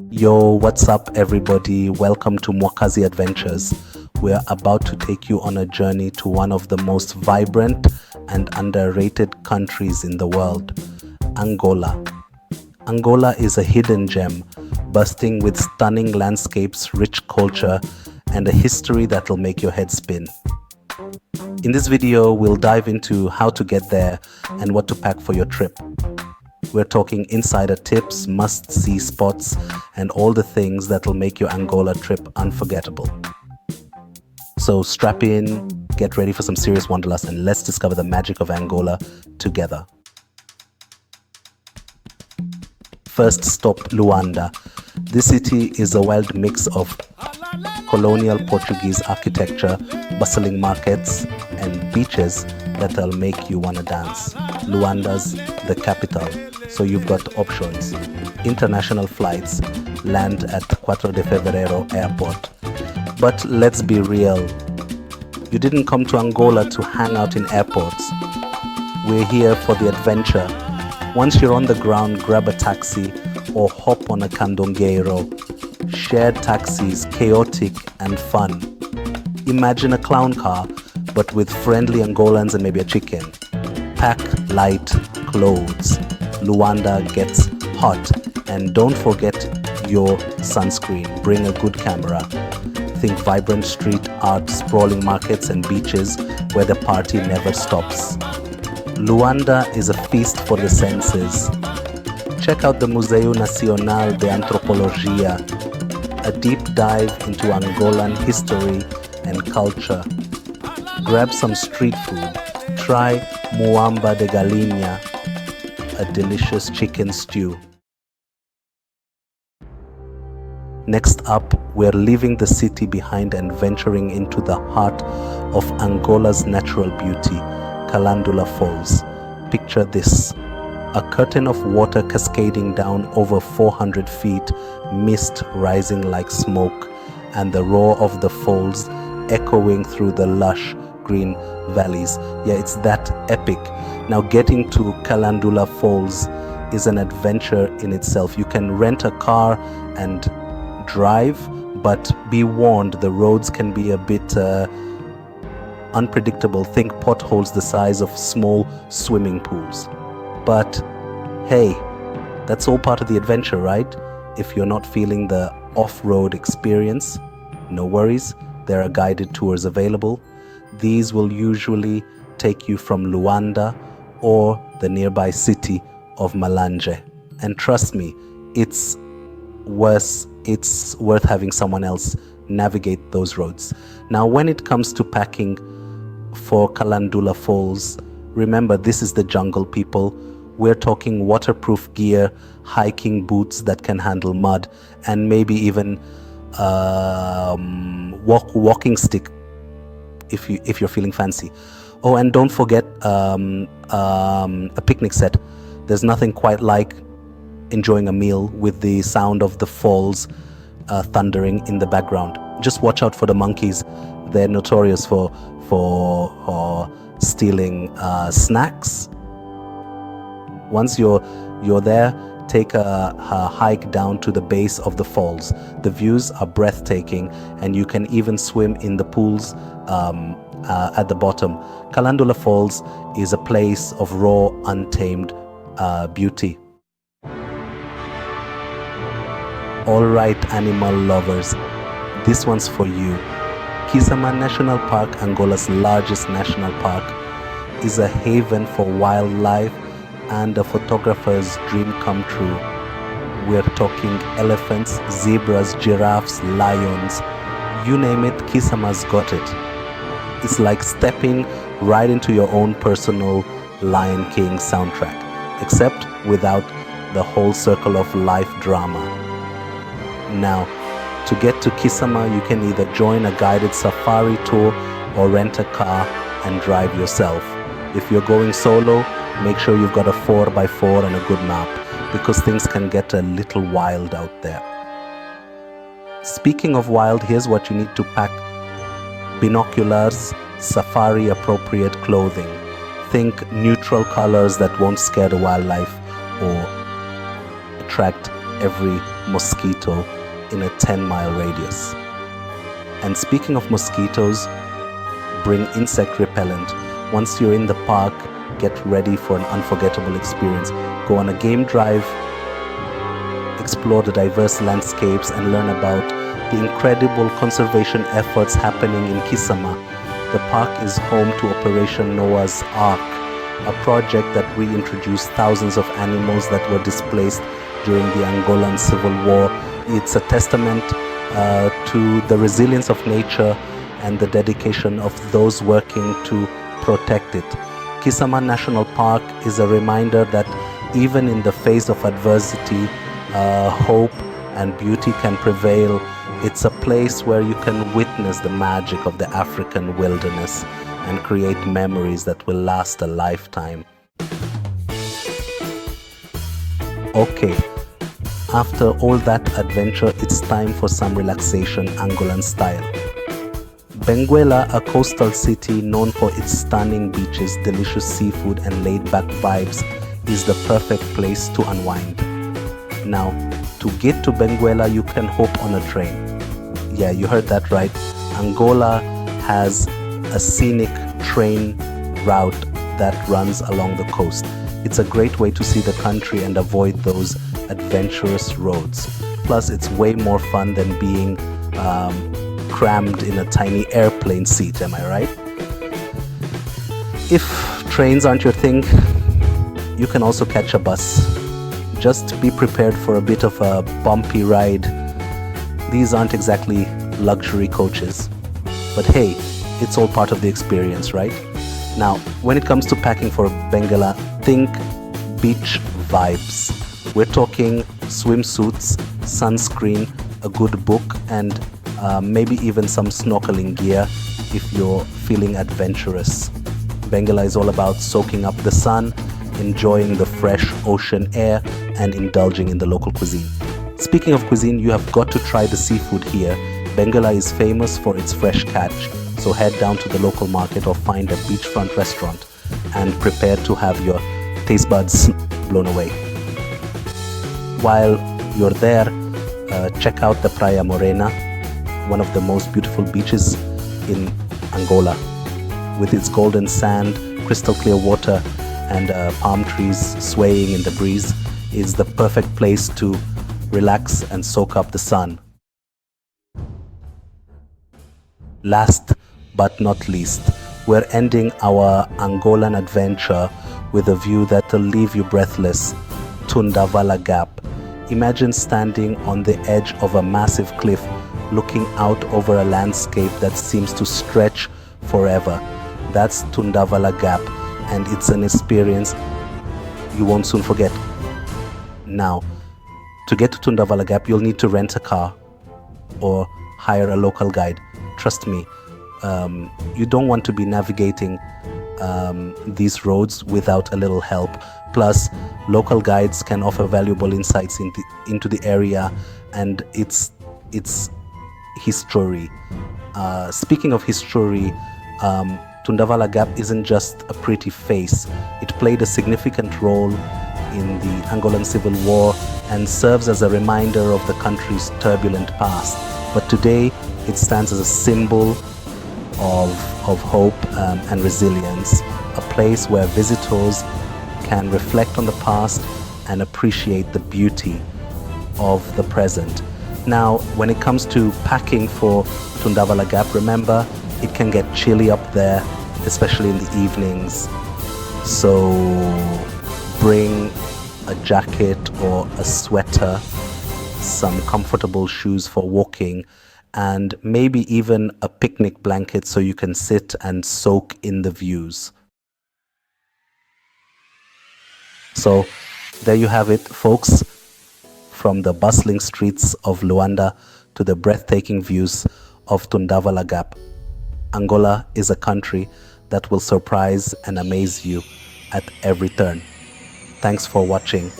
Yo, what's up, everybody? Welcome to Mwakazi Adventures. We're about to take you on a journey to one of the most vibrant and underrated countries in the world, Angola. Angola is a hidden gem, bursting with stunning landscapes, rich culture, and a history that'll make your head spin. In this video, we'll dive into how to get there and what to pack for your trip. We're talking insider tips, must-see spots, and all the things that'll make your Angola trip unforgettable. So strap in, get ready for some serious wanderlust, and let's discover the magic of Angola together. First stop, Luanda. This city is a wild mix of colonial Portuguese architecture, bustling markets, and beaches that'll make you wanna dance. Luanda's the capital, so you've got options. International flights land at 4 de Fevereiro airport. But let's be real, you didn't come to Angola to hang out in airports. We're here for the adventure. Once you're on the ground, grab a taxi or hop on a candongueiro. Shared taxis, chaotic and fun. Imagine a clown car, but with friendly Angolans and maybe a chicken. Pack light clothes. Luanda gets hot. And don't forget your sunscreen. Bring a good camera. Think vibrant street art, sprawling markets and beaches where the party never stops. Luanda is a feast for the senses. Check out the Museu Nacional de Antropologia, a deep dive into Angolan history and culture. Grab some street food. Try muamba de galinha, a delicious chicken stew. Next up, we're leaving the city behind and venturing into the heart of Angola's natural beauty, Caladula Falls. Picture this. A curtain of water cascading down over 400 feet, mist rising like smoke, and the roar of the falls echoing through the lush green valleys. Yeah, it's that epic. Now, getting to Caladula Falls is an adventure in itself. You can rent a car and drive, but be warned, the roads can be a bit unpredictable. Think potholes the size of small swimming pools. But hey, that's all part of the adventure, right? If you're not feeling the off-road experience, no worries, there are guided tours available. These will usually take you from Luanda or the nearby city of Malanje. And trust me, it's worth having someone else navigate those roads. Now, when it comes to packing for Caladula Falls, remember, this is the jungle, people. We're talking waterproof gear, hiking boots that can handle mud, and maybe even walking stick if you're feeling fancy. Oh, and don't forget a picnic set. There's nothing quite like enjoying a meal with the sound of the falls thundering in the background. Just watch out for the monkeys. They're notorious for stealing snacks. Once you're there, take a hike down to the base of the falls. The views are breathtaking, and you can even swim in the pools at the bottom. Caladula Falls is a place of raw, untamed beauty. All right, animal lovers, this one's for you. Kisama National Park, Angola's largest national park, is a haven for wildlife and a photographer's dream come true. We're talking elephants, zebras, giraffes, lions, you name it, Kisama's got it. It's like stepping right into your own personal Lion King soundtrack, except without the whole circle of life drama. Now, to get to Kisama, you can either join a guided safari tour or rent a car and drive yourself. If you're going solo, make sure you've got a 4x4 and a good map, because things can get a little wild out there. Speaking of wild, here's what you need to pack. Binoculars, safari appropriate clothing. Think neutral colors that won't scare the wildlife or attract every mosquito in a 10-mile radius. And speaking of mosquitoes, bring insect repellent. Once you're in the park, get ready for an unforgettable experience. Go on a game drive, explore the diverse landscapes, and learn about the incredible conservation efforts happening in Kisama. The park is home to Operation Noah's Ark, a project that reintroduced thousands of animals that were displaced during the Angolan Civil War. It's a testament to the resilience of nature and the dedication of those working to protect it. Kisama National Park is a reminder that even in the face of adversity, hope and beauty can prevail. It's a place where you can witness the magic of the African wilderness and create memories that will last a lifetime. Okay, after all that adventure, it's time for some relaxation Angolan style. Benguela, a coastal city known for its stunning beaches, delicious seafood and laid-back vibes, is the perfect place to unwind. Now, to get to Benguela, you can hop on a train. Yeah, you heard that right. Angola has a scenic train route that runs along the coast. It's a great way to see the country and avoid those adventurous roads. Plus, it's way more fun than being crammed in a tiny airplane seat, am I right? If trains aren't your thing, you can also catch a bus. Just be prepared for a bit of a bumpy ride. These aren't exactly luxury coaches, but hey, it's all part of the experience, right? Now, when it comes to packing for Benguela, think beach vibes. We're talking swimsuits, sunscreen, a good book, and maybe even some snorkeling gear if you're feeling adventurous. Benguela is all about soaking up the sun, enjoying the fresh ocean air, and indulging in the local cuisine. Speaking of cuisine, you have got to try the seafood here. Benguela is famous for its fresh catch, so head down to the local market or find a beachfront restaurant and prepare to have your taste buds blown away. While you're there, check out the Praia Morena, one of the most beautiful beaches in Angola. With its golden sand, crystal clear water, and palm trees swaying in the breeze, is the perfect place to relax and soak up the sun. Last but not least, we're ending our Angolan adventure with a view that'll leave you breathless. Tundavala Gap. Imagine standing on the edge of a massive cliff, looking out over a landscape that seems to stretch forever. That's Tundavala Gap, and it's an experience you won't soon forget. Now, to get to Tundavala Gap, you'll need to rent a car or hire a local guide. Trust me, you don't want to be navigating these roads without a little help. Plus, local guides can offer valuable insights into the area and its history. Speaking of history, Tundavala Gap isn't just a pretty face. It played a significant role in the Angolan Civil War and serves as a reminder of the country's turbulent past. But today, it stands as a symbol of hope and resilience, a place where visitors can reflect on the past and appreciate the beauty of the present. Now, when it comes to packing for Tundavala Gap, remember, it can get chilly up there, especially in the evenings. So bring a jacket or a sweater, some comfortable shoes for walking, and maybe even a picnic blanket so you can sit and soak in the views. So there you have it, folks. From the bustling streets of Luanda to the breathtaking views of Tundavala Gap, Angola is a country that will surprise and amaze you at every turn. Thanks for watching.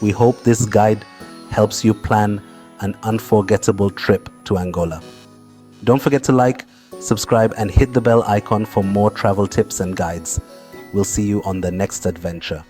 We hope this guide helps you plan an unforgettable trip to Angola. Don't forget to like, subscribe, and hit the bell icon for more travel tips and guides. We'll see you on the next adventure.